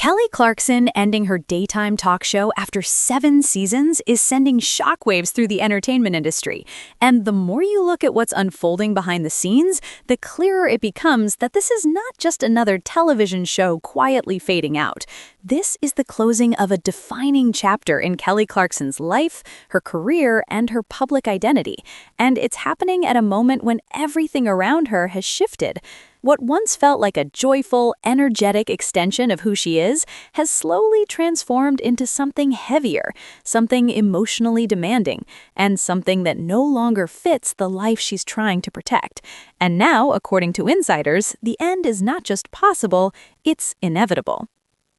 Kelly Clarkson ending her daytime talk show after 7 seasons is sending shockwaves through the entertainment industry. And the more you look at what's unfolding behind the scenes, the clearer it becomes that this is not just another television show quietly fading out. This is the closing of a defining chapter in Kelly Clarkson's life, her career, and her public identity. And it's happening at a moment when everything around her has shifted. What once felt like a joyful, energetic extension of who she is has slowly transformed into something heavier, something emotionally demanding, and something that no longer fits the life she's trying to protect. And now, according to insiders, the end is not just possible, it's inevitable.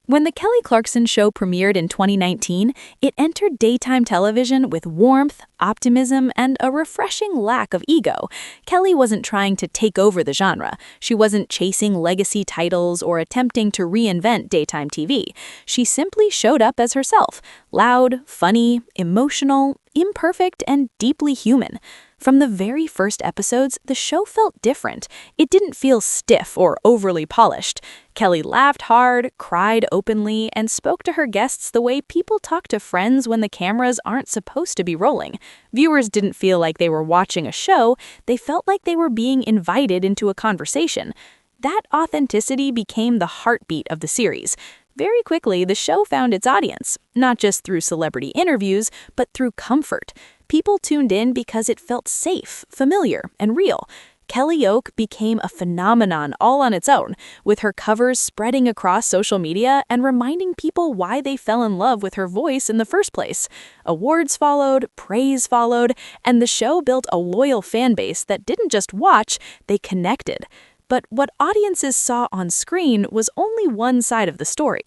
When The Kelly Clarkson Show premiered in 2019, it entered daytime television with warmth, optimism, and a refreshing lack of ego. Kelly wasn't trying to take over the genre. She wasn't chasing legacy titles or attempting to reinvent daytime TV. She simply showed up as herself, loud, funny, emotional, imperfect, and deeply human. From the very first episodes, the show felt different. It didn't feel stiff or overly polished. Kelly laughed hard, cried openly, and spoke to her guests the way people talk to friends when the cameras aren't supposed to be rolling. Viewers didn't feel like they were watching a show, they felt like they were being invited into a conversation. That authenticity became the heartbeat of the series. Very quickly, the show found its audience, not just through celebrity interviews, but through comfort. People tuned in because it felt safe, familiar, and real. Kelly-oke became a phenomenon all on its own, with her covers spreading across social media and reminding people why they fell in love with her voice in the first place. Awards followed, praise followed, and the show built a loyal fan base that didn't just watch, they connected. But what audiences saw on screen was only one side of the story.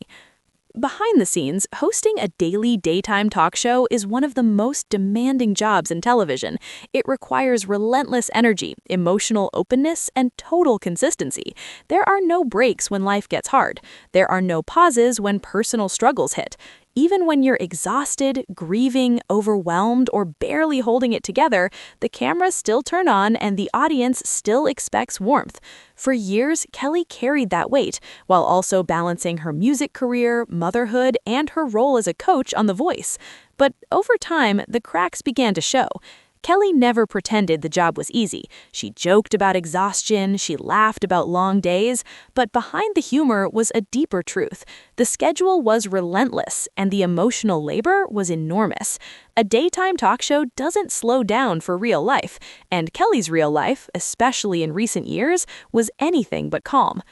Behind the scenes, hosting a daily daytime talk show is one of the most demanding jobs in television. It requires relentless energy, emotional openness, and total consistency. There are no breaks when life gets hard. There are no pauses when personal struggles hit. Even when you're exhausted, grieving, overwhelmed, or barely holding it together, the cameras still turn on and the audience still expects warmth. For years, Kelly carried that weight, while also balancing her music career, motherhood, and her role as a coach on The Voice. But over time, the cracks began to show. Kelly never pretended the job was easy. She joked about exhaustion, she laughed about long days, but behind the humor was a deeper truth. The schedule was relentless, and the emotional labor was enormous. A daytime talk show doesn't slow down for real life, and Kelly's real life, especially in recent years, was anything but calm.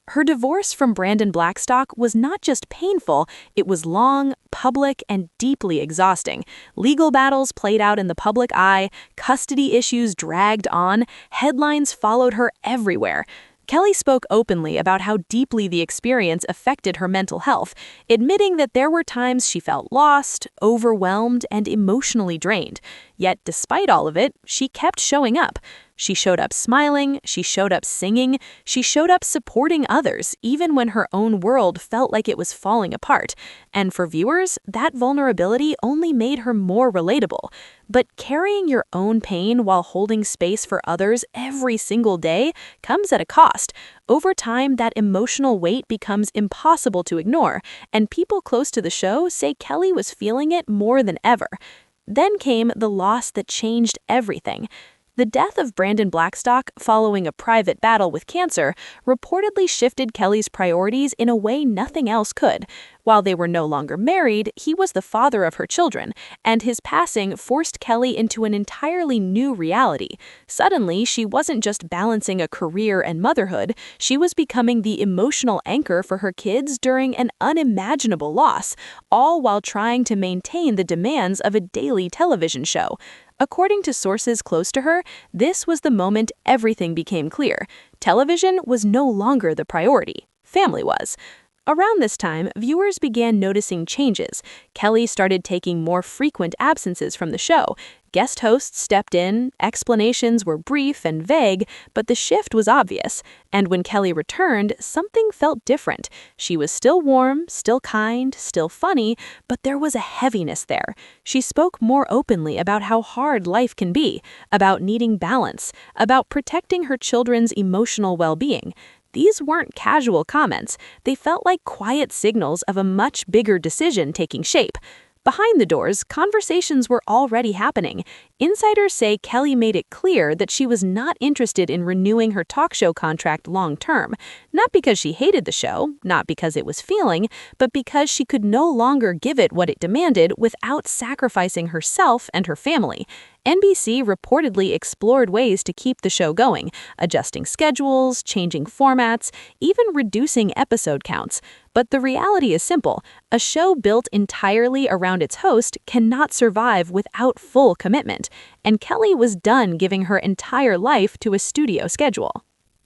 Her divorce from Brandon Blackstock was not just painful, it was long, public, and deeply exhausting. Legal battles played out in the public eye, custody issues dragged on, headlines followed her everywhere. Kelly spoke openly about how deeply the experience affected her mental health, admitting that there were times she felt lost, overwhelmed, and emotionally drained. Yet, despite all of it, she kept showing up. She showed up smiling, she showed up singing, she showed up supporting others, even when her own world felt like it was falling apart. And for viewers, that vulnerability only made her more relatable. But carrying your own pain while holding space for others every single day comes at a cost. Over time, that emotional weight becomes impossible to ignore, and people close to the show say Kelly was feeling it more than ever. Then came the loss that changed everything. The death of Brandon Blackstock, following a private battle with cancer, reportedly shifted Kelly's priorities in a way nothing else could. While they were no longer married, he was the father of her children, and his passing forced Kelly into an entirely new reality. Suddenly, she wasn't just balancing a career and motherhood, she was becoming the emotional anchor for her kids during an unimaginable loss, all while trying to maintain the demands of a daily television show. According to sources close to her, this was the moment everything became clear. Television was no longer the priority. Family was. Around this time, viewers began noticing changes. Kelly started taking more frequent absences from the show. Guest hosts stepped in, explanations were brief and vague, but the shift was obvious. And when Kelly returned, something felt different. She was still warm, still kind, still funny, but there was a heaviness there. She spoke more openly about how hard life can be, about needing balance, about protecting her children's emotional well-being. These weren't casual comments. They felt like quiet signals of a much bigger decision taking shape. Behind the doors, conversations were already happening. Insiders say Kelly made it clear that she was not interested in renewing her talk show contract long term, not because she hated the show, not because it was failing, but because she could no longer give it what it demanded without sacrificing herself and her family. NBC reportedly explored ways to keep the show going, adjusting schedules, changing formats, even reducing episode counts. But the reality is simple. A show built entirely around its host cannot survive without full commitment, and Kelly was done giving her entire life to a studio schedule.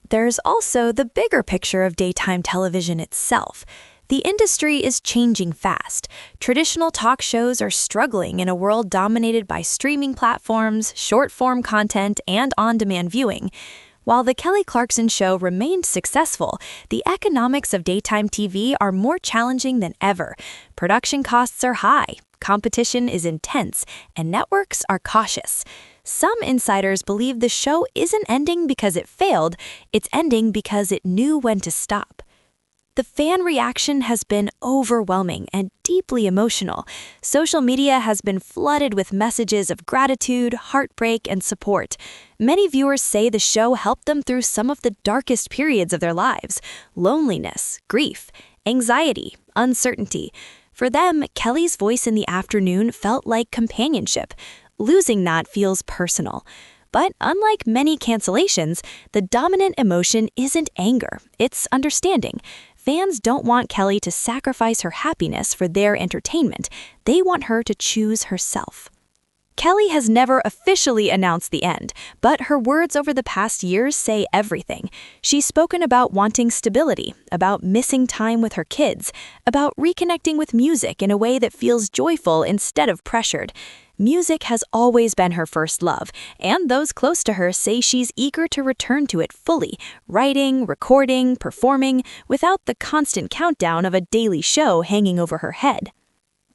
There's also the bigger picture of daytime television itself. The industry is changing fast. Traditional talk shows are struggling in a world dominated by streaming platforms, short-form content, and on-demand viewing. While The Kelly Clarkson Show remained successful, the economics of daytime TV are more challenging than ever. Production costs are high, competition is intense, and networks are cautious. Some insiders believe the show isn't ending because it failed, it's ending because it knew when to stop. The fan reaction has been overwhelming and deeply emotional. Social media has been flooded with messages of gratitude, heartbreak, and support. Many viewers say the show helped them through some of the darkest periods of their lives: loneliness, grief, anxiety, uncertainty. For them, Kelly's voice in the afternoon felt like companionship. Losing that feels personal. But unlike many cancellations, the dominant emotion isn't anger, it's understanding. Fans don't want Kelly to sacrifice her happiness for their entertainment. They want her to choose herself. Kelly has never officially announced the end, but her words over the past years say everything. She's spoken about wanting stability, about missing time with her kids, about reconnecting with music in a way that feels joyful instead of pressured. Music has always been her first love, and those close to her say she's eager to return to it fully, writing, recording, performing, without the constant countdown of a daily show hanging over her head.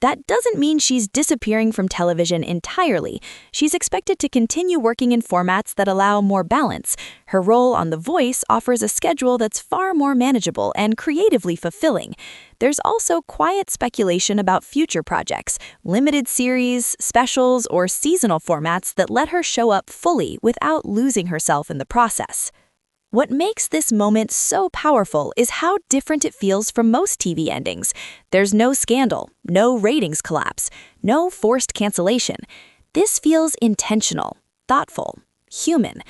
That doesn't mean she's disappearing from television entirely. She's expected to continue working in formats that allow more balance. Her role on The Voice offers a schedule that's far more manageable and creatively fulfilling. There's also quiet speculation about future projects, limited series, specials, or seasonal formats that let her show up fully without losing herself in the process. What makes this moment so powerful is how different it feels from most TV endings. There's no scandal, no ratings collapse, no forced cancellation. This feels intentional, thoughtful, human.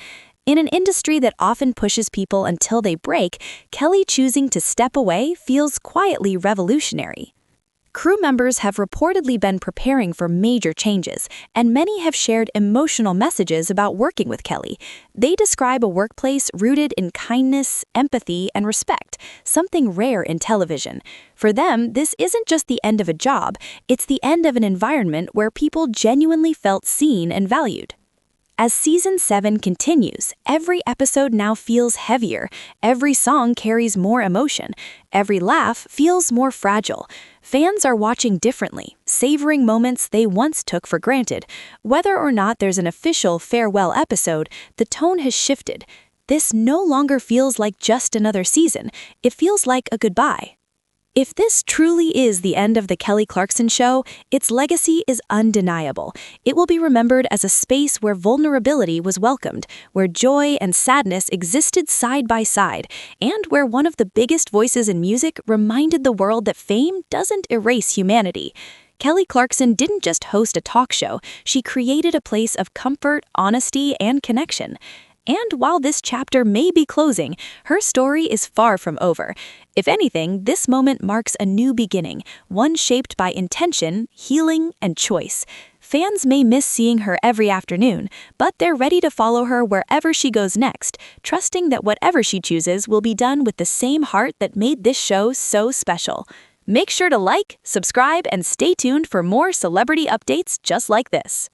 In an industry that often pushes people until they break, Kelly choosing to step away feels quietly revolutionary. Crew members have reportedly been preparing for major changes, and many have shared emotional messages about working with Kelly. They describe a workplace rooted in kindness, empathy, and respect, something rare in television. For them, this isn't just the end of a job, it's the end of an environment where people genuinely felt seen and valued. As Season 7 continues, every episode now feels heavier, every song carries more emotion, every laugh feels more fragile. Fans are watching differently, savoring moments they once took for granted. Whether or not there's an official farewell episode, the tone has shifted. This no longer feels like just another season, it feels like a goodbye. If this truly is the end of The Kelly Clarkson Show, its legacy is undeniable. It will be remembered as a space where vulnerability was welcomed, where joy and sadness existed side by side, and where one of the biggest voices in music reminded the world that fame doesn't erase humanity. Kelly Clarkson didn't just host a talk show, she created a place of comfort, honesty, and connection. And while this chapter may be closing, her story is far from over. If anything, this moment marks a new beginning, one shaped by intention, healing, and choice. Fans may miss seeing her every afternoon, but they're ready to follow her wherever she goes next, trusting that whatever she chooses will be done with the same heart that made this show so special. Make sure to like, subscribe, and stay tuned for more celebrity updates just like this.